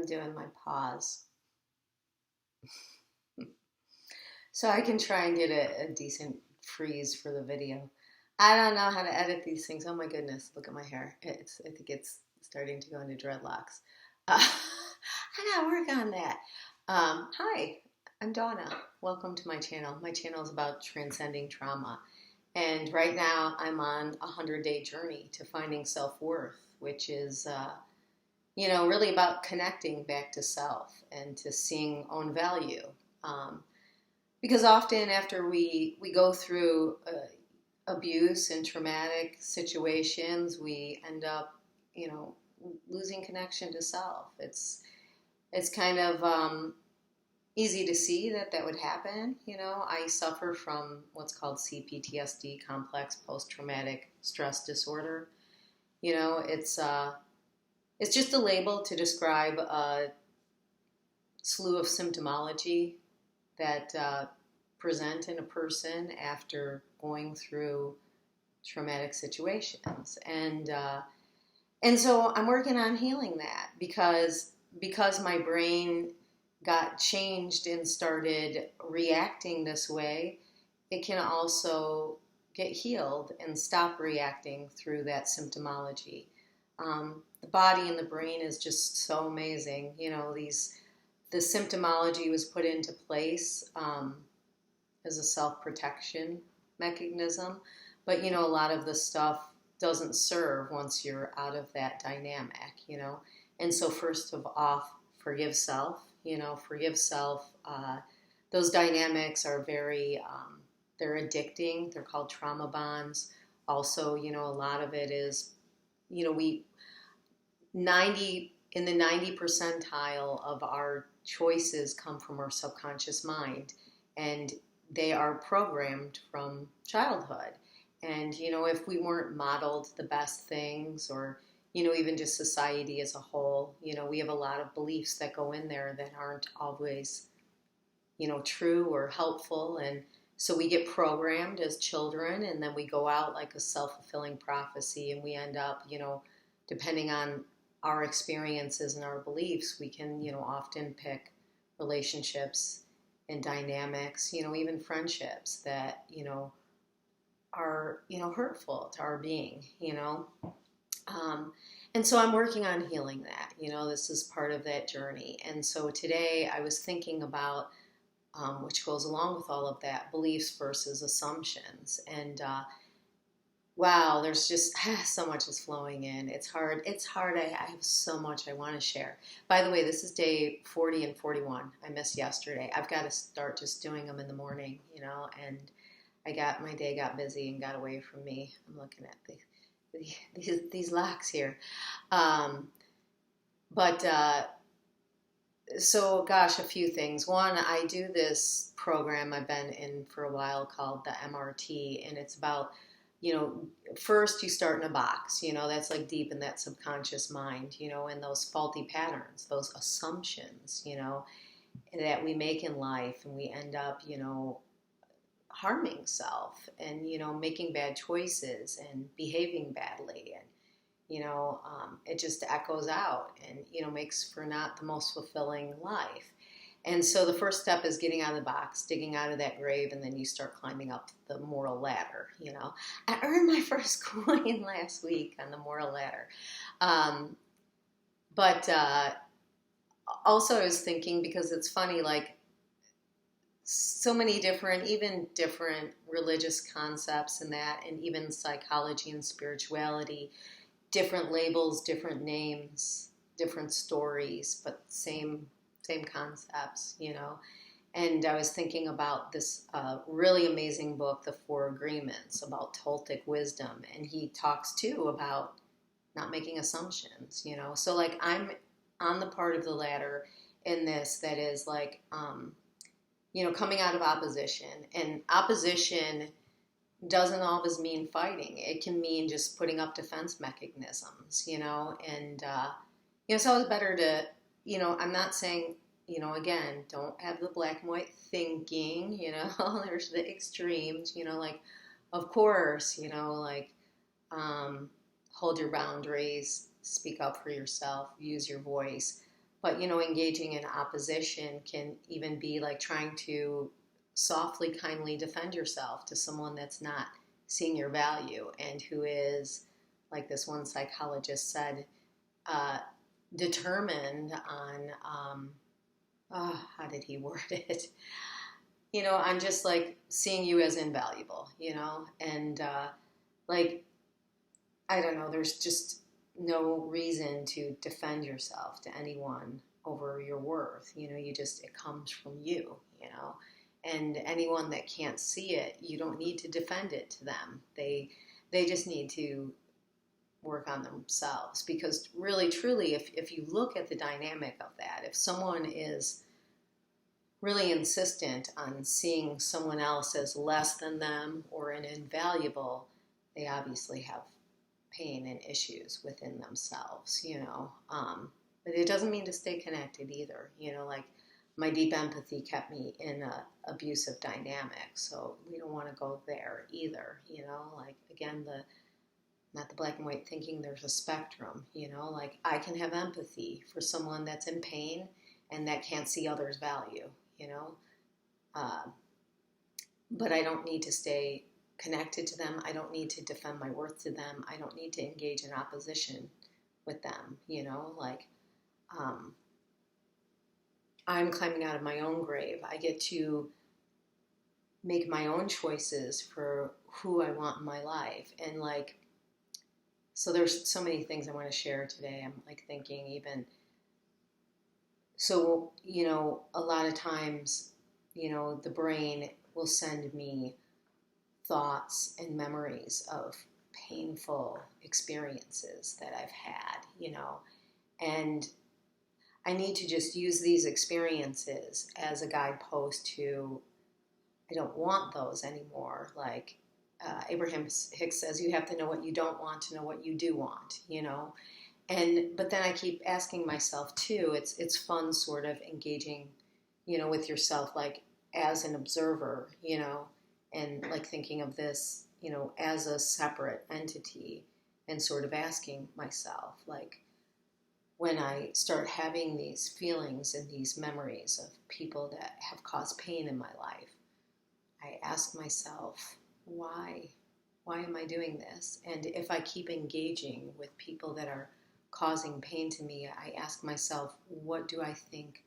I'm doing my pause so I can try and get a decent freeze for the video. I don't know how to edit these things. Oh my goodness, look at my hair. I think it's starting to go into dreadlocks. I gotta work on that. Hi, I'm Donna. Welcome to my channel. My channel is about transcending trauma. And right now I'm on a 100-day journey to finding self-worth, which is, really about connecting back to self and to seeing own value. Because often after we go through abuse and traumatic situations, we end up, losing connection to self. It's kind of easy to see that would happen. I suffer from what's called CPTSD, complex post-traumatic stress disorder. It's just a label to describe a slew of symptomology that present in a person after going through traumatic situations. And so I'm working on healing that because my brain got changed and started reacting this way, it can also get healed and stop reacting through that symptomology. The body and the brain is just so amazing. The symptomology was put into place as a self-protection mechanism, but a lot of the stuff doesn't serve once you're out of that dynamic. And so first of all, forgive self. Forgive self. Those dynamics are very, they're addicting. They're called trauma bonds. Also, a lot of it is, we 90 in the 90 percentile of our choices come from our subconscious mind, and they are programmed from childhood. And if we weren't modeled the best things, or even just society as a whole, we have a lot of beliefs that go in there that aren't always true or helpful. And so we get programmed as children, and then we go out like a self-fulfilling prophecy, and we end up, depending on our experiences and our beliefs, we can, often pick relationships and dynamics, even friendships that, are, hurtful to our being, And so I'm working on healing that, this is part of that journey. And so today I was thinking about, which goes along with all of that, beliefs versus assumptions. And, wow, there's just so much is flowing in. It's hard. I have so much I want to share. By the way, this is day 40 and 41. I missed yesterday. I've got to start just doing them in the morning, and my day got busy and got away from me. I'm looking at these locks here. So gosh, a few things. One, I do this program I've been in for a while called the MRT, and it's about, first you start in a box, that's like deep in that subconscious mind, and those faulty patterns, those assumptions, that we make in life, and we end up, harming self and, making bad choices and behaving badly. And, it just echoes out and, makes for not the most fulfilling life. And so the first step is getting out of the box, digging out of that grave, and then you start climbing up the moral ladder, I earned my first coin last week on the moral ladder. But also I was thinking, because it's funny, like so many different religious concepts and that, and even psychology and spirituality, different labels, different names, different stories, but same concepts, And I was thinking about this really amazing book, The Four Agreements, about Toltec wisdom. And he talks too about not making assumptions, So like I'm on the part of the ladder in this that is like, coming out of opposition. And opposition doesn't always mean fighting. It can mean just putting up defense mechanisms, And, it's always better to, I'm not saying, again, don't have the black and white thinking, there's the extremes, like, of course, hold your boundaries, speak up for yourself, use your voice. But, you know, engaging in opposition can even be like trying to softly, kindly defend yourself to someone that's not seeing your value and who is, like this one psychologist said, uh, determined on, how did he word it? You know, I'm just like seeing you as invaluable, you know, and like, I don't know, there's just no reason to defend yourself to anyone over your worth. You know, it comes from you, you know, and anyone that can't see it, you don't need to defend it to them. They just need to work on themselves, because really, truly, if you look at the dynamic of that, if someone is really insistent on seeing someone else as less than them or an invaluable, they obviously have pain and issues within themselves, you know. But it doesn't mean to stay connected either, you know, like my deep empathy kept me in a abusive dynamic, so we don't want to go there either, you know, like again, not the black and white thinking, there's a spectrum, you know, like I can have empathy for someone that's in pain and that can't see others' value, you know, but I don't need to stay connected to them. I don't need to defend my worth to them. I don't need to engage in opposition with them, you know, like I'm climbing out of my own grave. I get to make my own choices for who I want in my life. And like, so there's so many things I want to share today. I'm like thinking even, so, you know, a lot of times, you know, the brain will send me thoughts and memories of painful experiences that I've had, you know, and I need to just use these experiences as a guidepost to, I don't want those anymore. Like Abraham Hicks says, you have to know what you don't want to know what you do want, you know. But then I keep asking myself too, it's fun sort of engaging, you know, with yourself, like as an observer, you know, and like thinking of this, you know, as a separate entity, and sort of asking myself, like, when I start having these feelings and these memories of people that have caused pain in my life, I ask myself, why? Why am I doing this? And if I keep engaging with people that are causing pain to me, I ask myself, what do I think?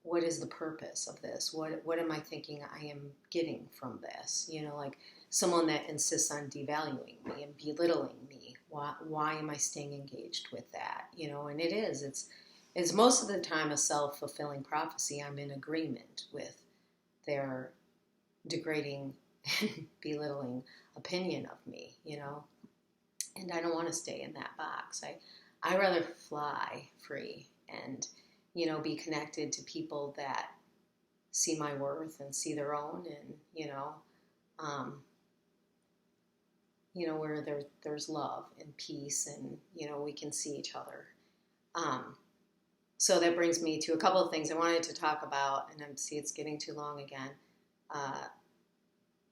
What is the purpose of this? What am I thinking I am getting from this? You know, like someone that insists on devaluing me and belittling me. Why am I staying engaged with that? You know, and it's most of the time a self-fulfilling prophecy. I'm in agreement with their degrading and belittling opinion of me, you know, and I don't want to stay in that box. I rather fly free and, you know, be connected to people that see my worth and see their own, and, where there's love and peace, and, you know, we can see each other. So that brings me to a couple of things I wanted to talk about, and I see it's getting too long again.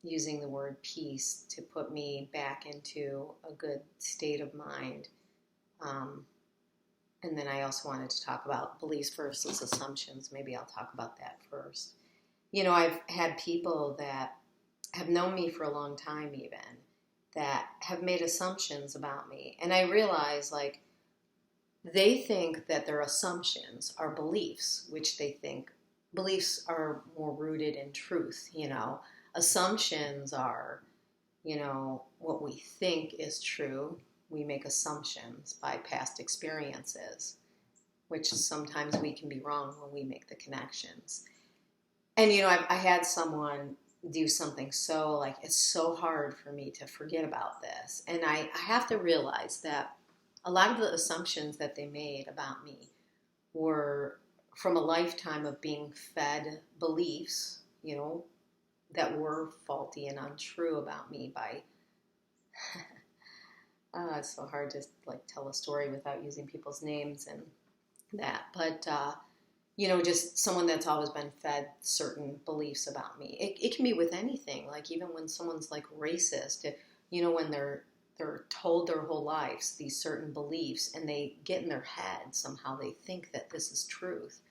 Using the word peace to put me back into a good state of mind. And then I also wanted to talk about beliefs versus assumptions. Maybe I'll talk about that first. You know, I've had people that have known me for a long time even, that have made assumptions about me. And I realize, like, they think that their assumptions are beliefs, which they think beliefs are more rooted in truth, you know. Assumptions are, you know, what we think is true. We make assumptions by past experiences, which sometimes we can be wrong when we make the connections. And, you know, I had someone do something so, like, it's so hard for me to forget about this. And I have to realize that a lot of the assumptions that they made about me were from a lifetime of being fed beliefs, you know, that were faulty and untrue about me by, it's so hard to like tell a story without using people's names and that, but, you know, just someone that's always been fed certain beliefs about me. It can be with anything, like even when someone's like racist, you know, when they're they're told their whole lives these certain beliefs, and they get in their head somehow. They think that this is truth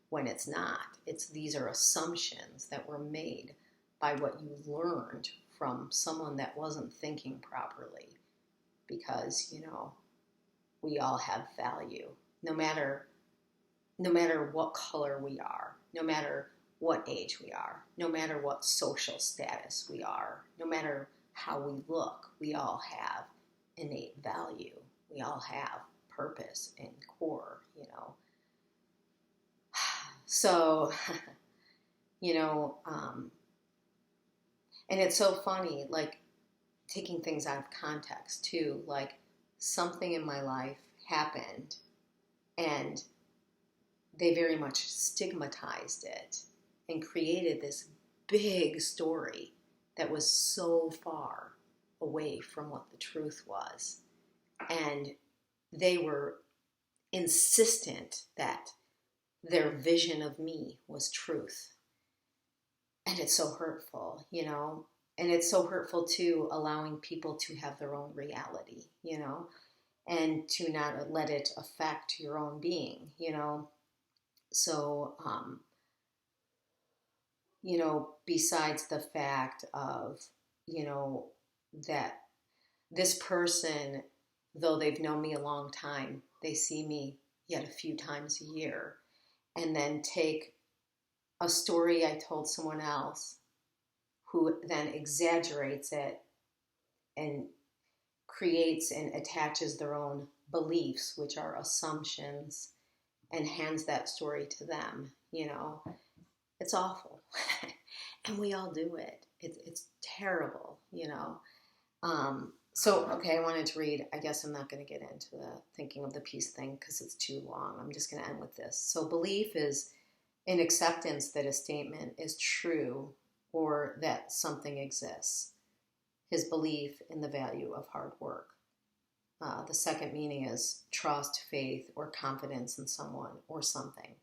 when it's not. These are assumptions that were made by what you learned from someone that wasn't thinking properly. Because, we all have value, no matter what color we are, no matter what age we are, no matter what social status we are, no matter how we look, we all have innate value. We all have purpose and core, So, and it's so funny, like, taking things out of context too, like something in my life happened and they very much stigmatized it and created this big story that was so far away from what the truth was. And they were insistent that their vision of me was truth. And it's so hurtful, And it's so hurtful too, allowing people to have their own reality, and to not let it affect your own being, So, besides the fact of, that this person, though they've known me a long time, they see me yet a few times a year, and then take a story I told someone else who then exaggerates it and creates and attaches their own beliefs, which are assumptions, and hands that story to them, It's awful. And we all do it. It's terrible, Okay, I wanted to read, I guess I'm not going to get into the thinking of the peace thing because it's too long. I'm just going to end with this. So belief is an acceptance that a statement is true or that something exists. His belief in the value of hard work. The second meaning is trust, faith, or confidence in someone or something.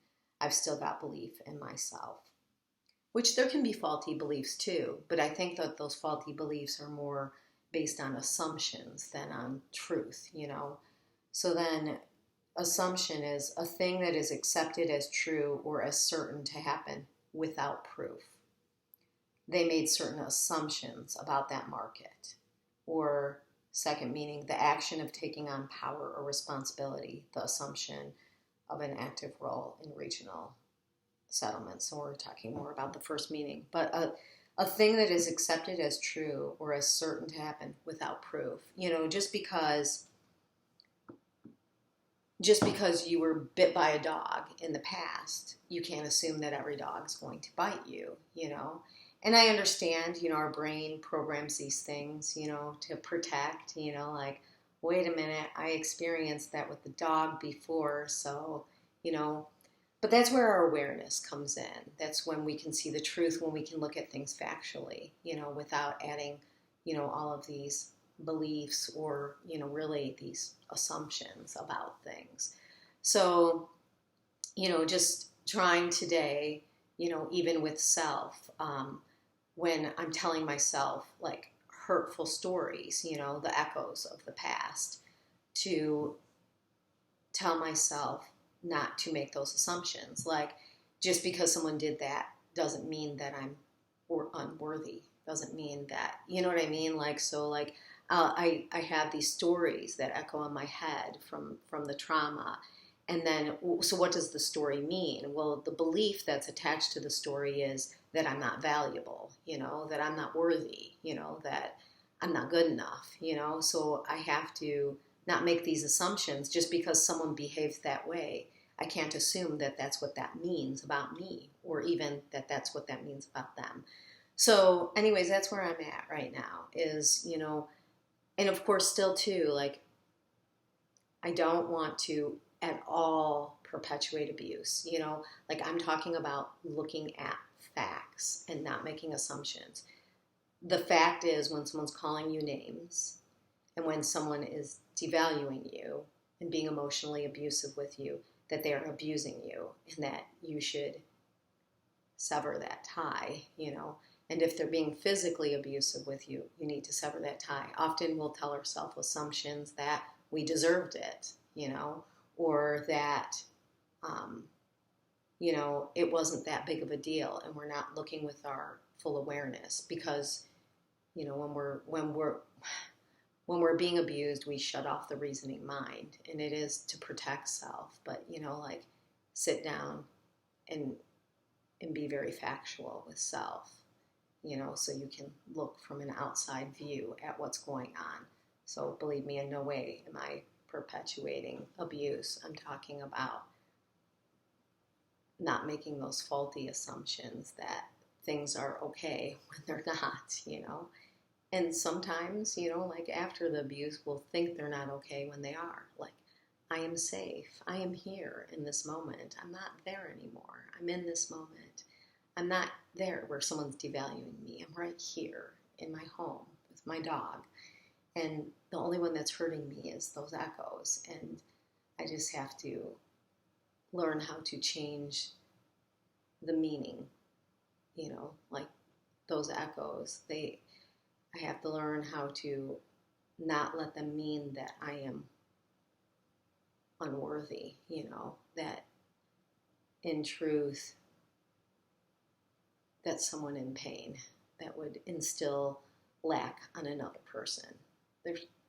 I've still got belief in myself. Which there can be faulty beliefs too, but I think that those faulty beliefs are more based on assumptions than on truth, So then assumption is a thing that is accepted as true or as certain to happen without proof. They made certain assumptions about that market. Or second meaning, the action of taking on power or responsibility, the assumption of an active role in regional settlements. So we're talking more about the first meaning. But a thing that is accepted as true or as certain to happen without proof. Just because you were bit by a dog in the past, you can't assume that every dog is going to bite you, And I understand, our brain programs these things, to protect, like, wait a minute, I experienced that with the dog before, so, but that's where our awareness comes in. That's when we can see the truth, when we can look at things factually, without adding, all of these beliefs or, really these assumptions about things. So, just trying today, even with self, when I'm telling myself like hurtful stories, the echoes of the past, to tell myself not to make those assumptions. Like, just because someone did that doesn't mean that I'm unworthy. Doesn't mean that, you know what I mean? Like, so like, I have these stories that echo in my head from the trauma. And then, so what does the story mean? Well, the belief that's attached to the story is that I'm not valuable, that I'm not worthy, that I'm not good enough, So I have to not make these assumptions just because someone behaves that way. I can't assume that that's what that means about me, or even that that's what that means about them. So anyways, that's where I'm at right now is, and of course still too, like, I don't want to at all perpetuate abuse, like I'm talking about looking at facts and not making assumptions. The fact is, when someone's calling you names and when someone is devaluing you and being emotionally abusive with you, that they are abusing you and that you should sever that tie, And if they're being physically abusive with you, you need to sever that tie. Often we'll tell ourselves assumptions that we deserved it, or that, it wasn't that big of a deal, and we're not looking with our full awareness because, when we're being abused, we shut off the reasoning mind, and it is to protect self. But like sit down and be very factual with self, so you can look from an outside view at what's going on. So believe me, in no way am I perpetuating abuse. I'm talking about not making those faulty assumptions that things are okay when they're not. And sometimes, like after the abuse, we'll think they're not okay when they are. Like, I am safe. I am here in this moment. I'm not there anymore. I'm in this moment. I'm not there where someone's devaluing me. I'm right here in my home with my dog. And the only one that's hurting me is those echoes. And I just have to learn how to change the meaning, like those echoes. I have to learn how to not let them mean that I am unworthy, that in truth, that's someone in pain that would instill lack on another person.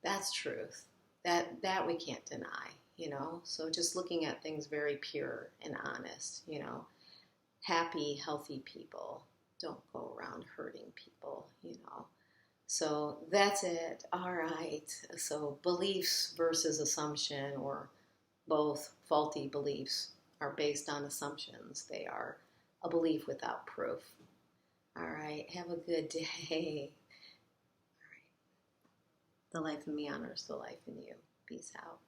That's truth. That we can't deny, So just looking at things very pure and honest, Happy, healthy people don't go around hurting people, So that's it. All right. So beliefs versus assumption, or both faulty beliefs, are based on assumptions. They are a belief without proof. All right. Have a good day. All right. The life in me honors the life in you. Peace out.